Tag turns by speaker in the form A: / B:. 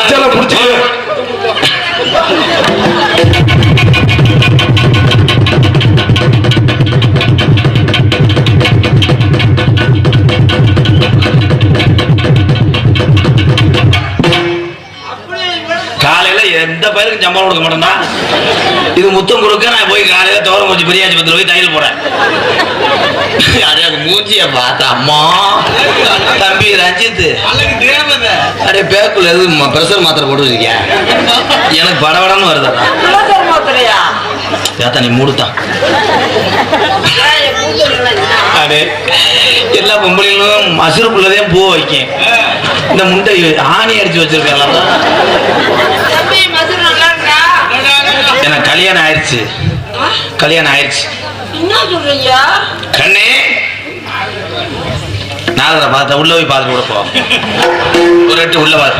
A: மச்சல புடிச்சு
B: காலையில எந்த பயிருக்கு சம்பளம் கொடுக்க மாட்டேன்னா இது முத்தம் கொடுக்க நான் போய் காலையில தோரம் மூஞ்சி பெரியாச்சி பத்திர போய் தையல் போறேன். அதே மூஞ்சிய பார்த்தா அம்மா தம்பி ரஞ்சித் அப்படியே பேக்குள்ள எது பிரஷர் மாத்திரை போட்டு வச்சிருக்கியா? எனக்கு படபடன்னு வருதா ஏத்தா நீ மூடுத்தான். அடே எல்லா பொம்பளைங்களும் மசுறுக்குள்ளதே பூ வைக்கும். இந்த முண்டை ஆணி அடிச்சு வச்சிருக்கேன். எனக்கு கல்யாணம் ஆயிடுச்சு. கண்ணே நாதரை பார்த்த உள்ள போய் பார்த்துட்டு கூட போ. ஒரு எட்டு உள்ள பாரு.